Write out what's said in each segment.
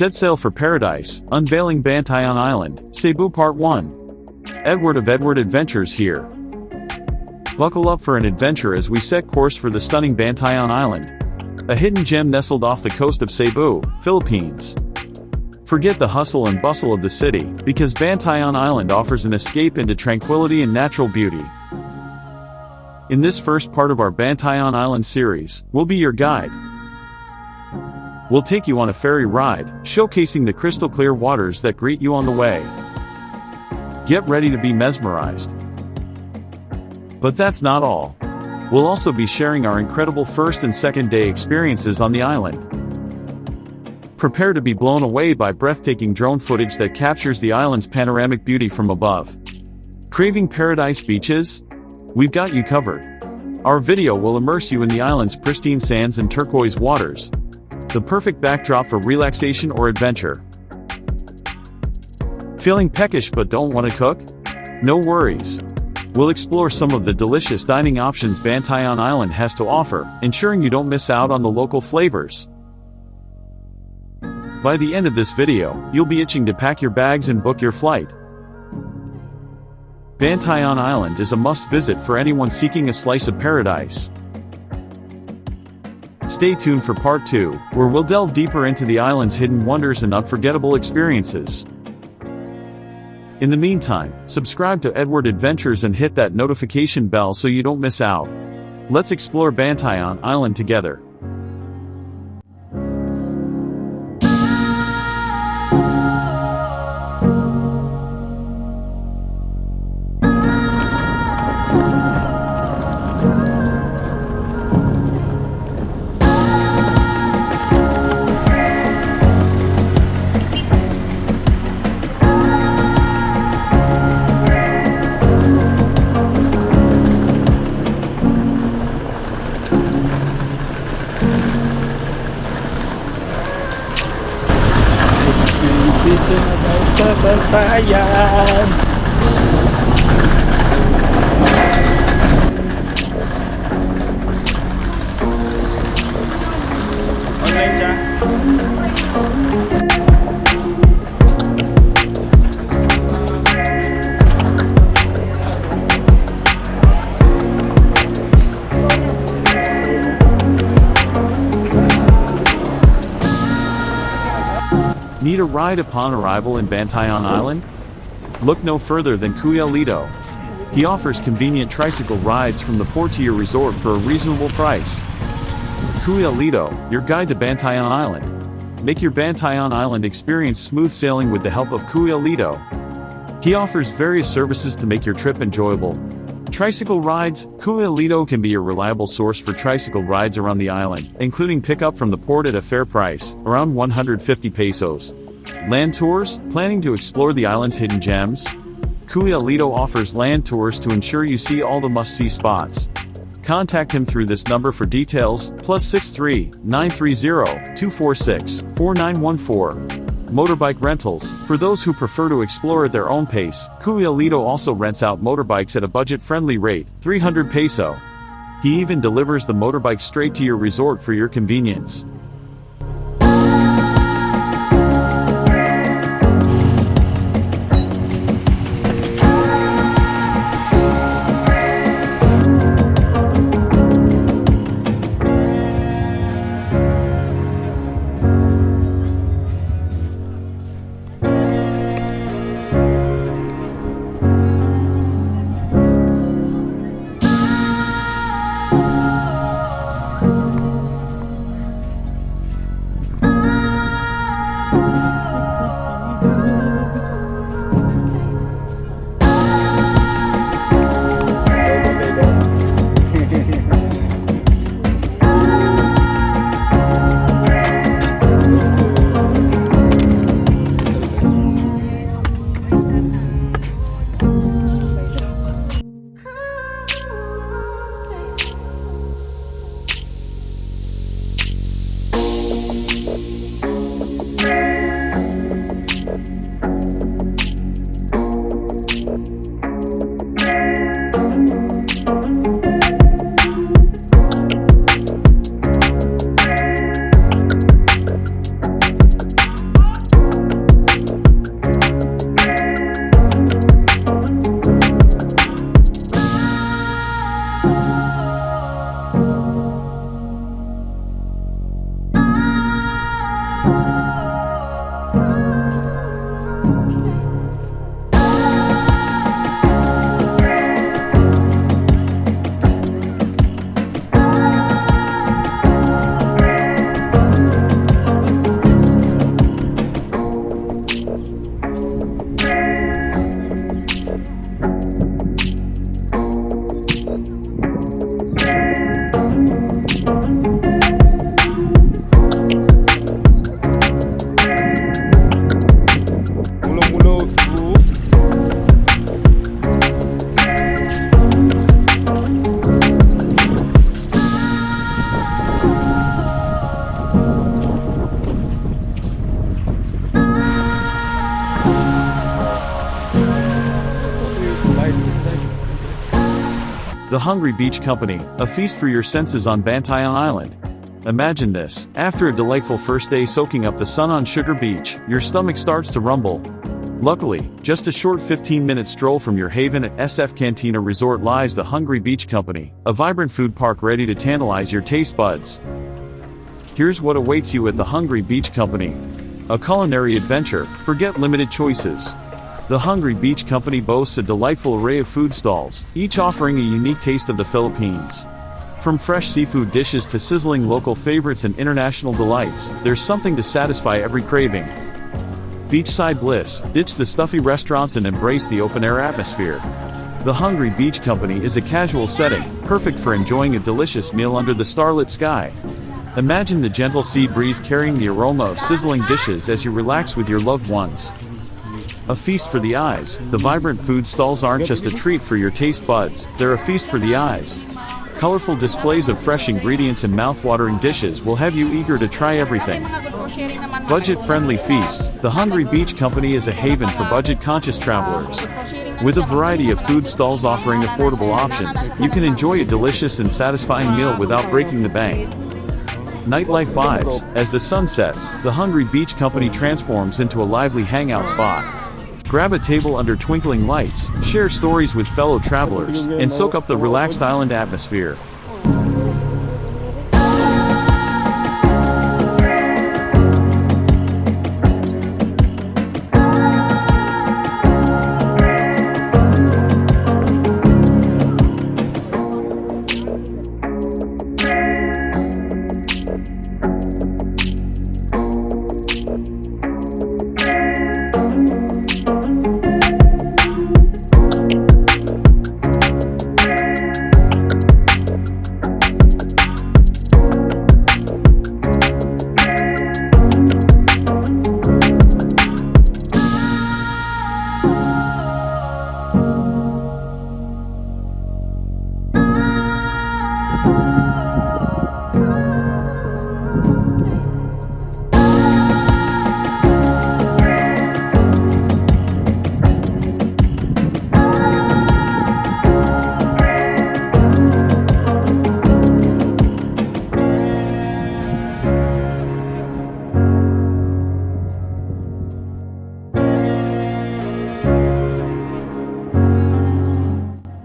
Set sail for paradise, Unveiling Bantayan Island, Cebu Part 1. Edward of Edward Adventures here. Buckle up for an adventure as we set course for the stunning Bantayan Island, a hidden gem nestled off the coast of Cebu, Philippines. Forget the hustle and bustle of the city, because Bantayan Island offers an escape into tranquility and natural beauty. In this first part of our Bantayan Island series, we'll be your guide. We'll take you on a ferry ride, showcasing the crystal clear waters that greet you on the way. Get ready to be mesmerized. But that's not all. We'll also be sharing our incredible first and second day experiences on the island. Prepare to be blown away by breathtaking drone footage that captures the island's panoramic beauty from above. Craving paradise beaches? We've got you covered. Our video will immerse you in the island's pristine sands and turquoise waters, the perfect backdrop for relaxation or adventure. Feeling peckish but don't want to cook? No worries. We'll explore some of the delicious dining options Bantayan Island has to offer, ensuring you don't miss out on the local flavors. By the end of this video, you'll be itching to pack your bags and book your flight. Bantayan Island is a must-visit for anyone seeking a slice of paradise. Stay tuned for Part 2, where we'll delve deeper into the island's hidden wonders and unforgettable experiences. In the meantime, subscribe to Edward Adventures and hit that notification bell so you don't miss out. Let's explore Bantayan Island together. Dito na tayo sa Bantayan. Online siya. Need a ride upon arrival in Bantayan Island? Look no further than Kuya Lito. He offers convenient tricycle rides from the port to your resort for a reasonable price. Kuya Lito, your guide to Bantayan Island. Make your Bantayan Island experience smooth sailing with the help of Kuya Lito. He offers various services to make your trip enjoyable. Tricycle rides. Kuya Lito can be your reliable source for tricycle rides around the island, including pickup from the port at a fair price, around 150 pesos. Land tours? Planning to explore the island's hidden gems? Kuya Lito offers land tours to ensure you see all the must-see spots. Contact him through this number for details, +63 930 246 4914. Motorbike rentals. For those who prefer to explore at their own pace, Kuya Lito also rents out motorbikes at a budget-friendly rate, 300 peso. He even delivers the motorbike straight to your resort for your convenience. The Hungry Beach Company, a feast for your senses on Bantayan Island. Imagine this: after a delightful first day soaking up the sun on Sugar Beach, your stomach starts to rumble. Luckily, just a short 15-minute stroll from your haven at SF Cantina Resort lies the Hungry Beach Company, a vibrant food park ready to tantalize your taste buds. Here's what awaits you at the Hungry Beach Company: a culinary adventure. Forget limited choices. The Hungry Beach Company boasts a delightful array of food stalls, each offering a unique taste of the Philippines. From fresh seafood dishes to sizzling local favorites and international delights, there's something to satisfy every craving. Beachside bliss: ditch the stuffy restaurants and embrace the open-air atmosphere. The Hungry Beach Company is a casual setting, perfect for enjoying a delicious meal under the starlit sky. Imagine the gentle sea breeze carrying the aroma of sizzling dishes as you relax with your loved ones. A feast for the eyes: the vibrant food stalls aren't just a treat for your taste buds, they're a feast for the eyes. Colorful displays of fresh ingredients and mouth-watering dishes will have you eager to try everything. Budget-friendly feasts: the Hungry Beach Company is a haven for budget-conscious travelers. With a variety of food stalls offering affordable options, you can enjoy a delicious and satisfying meal without breaking the bank. Nightlife vibes: as the sun sets, the Hungry Beach Company transforms into a lively hangout spot. Grab a table under twinkling lights, share stories with fellow travelers, and soak up the relaxed island atmosphere.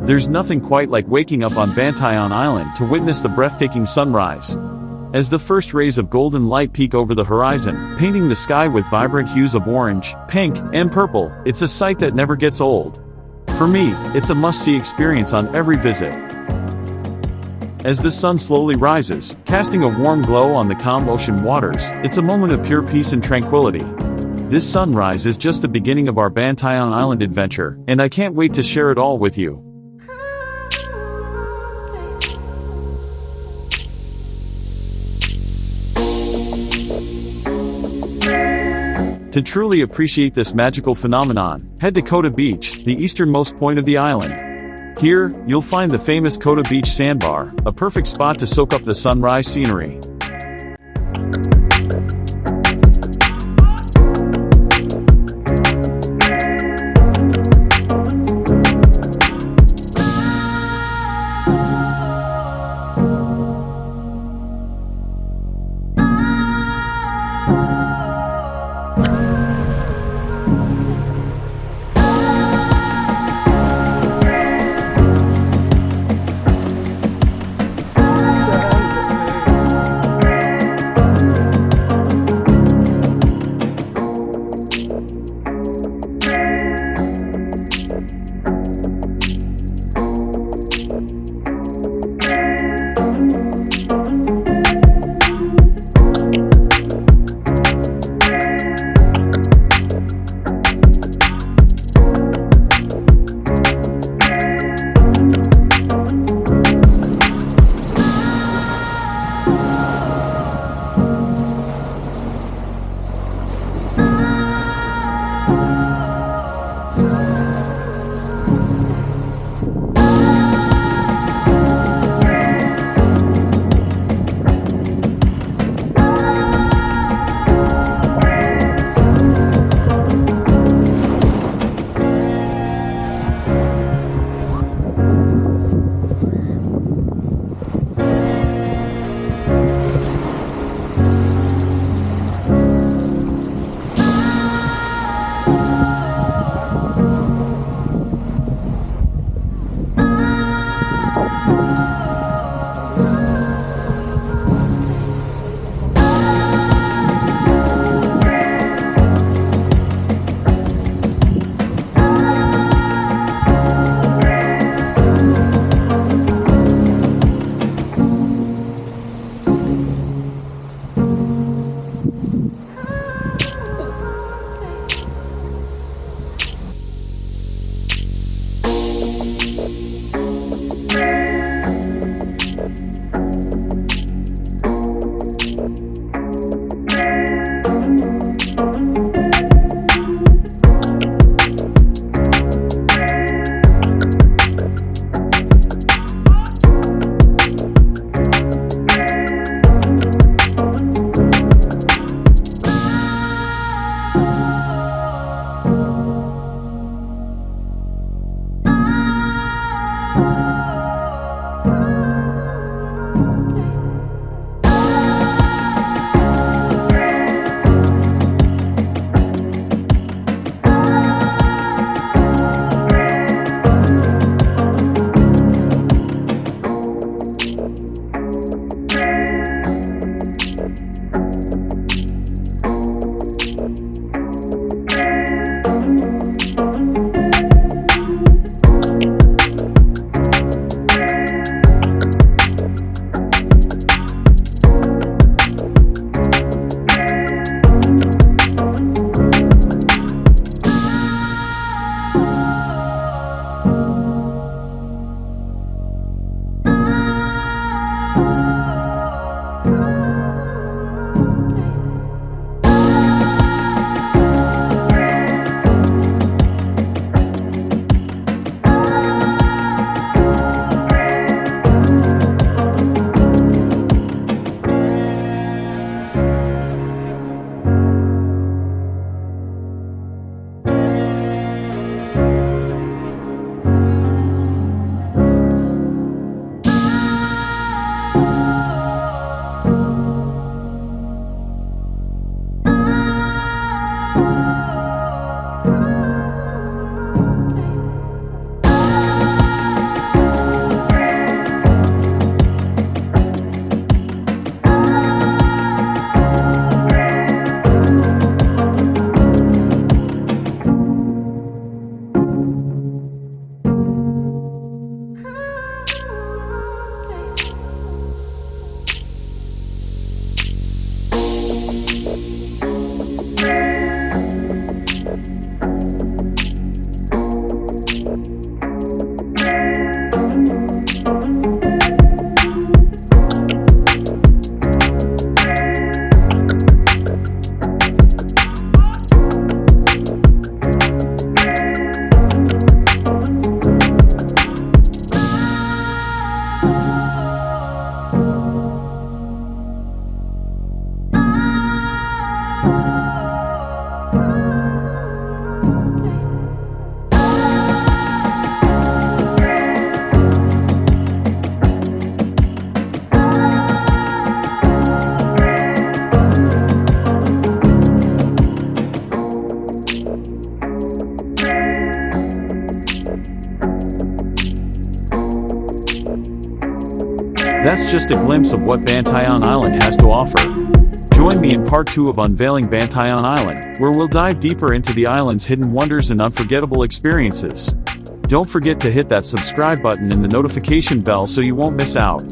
There's nothing quite like waking up on Bantayan Island to witness the breathtaking sunrise. As the first rays of golden light peek over the horizon, painting the sky with vibrant hues of orange, pink, and purple, it's a sight that never gets old. For me, it's a must-see experience on every visit. As the sun slowly rises, casting a warm glow on the calm ocean waters, it's a moment of pure peace and tranquility. This sunrise is just the beginning of our Bantayan Island adventure, and I can't wait to share it all with you. To truly appreciate this magical phenomenon, head to Kota Beach, the easternmost point of the island. Here, you'll find the famous Kota Beach sandbar, a perfect spot to soak up the sunrise scenery. that's just a glimpse of what Bantayan Island has to offer. Join me in part 2 of Unveiling Bantayan Island, where we'll dive deeper into the island's hidden wonders and unforgettable experiences. Don't forget to hit that subscribe button and the notification bell so you won't miss out.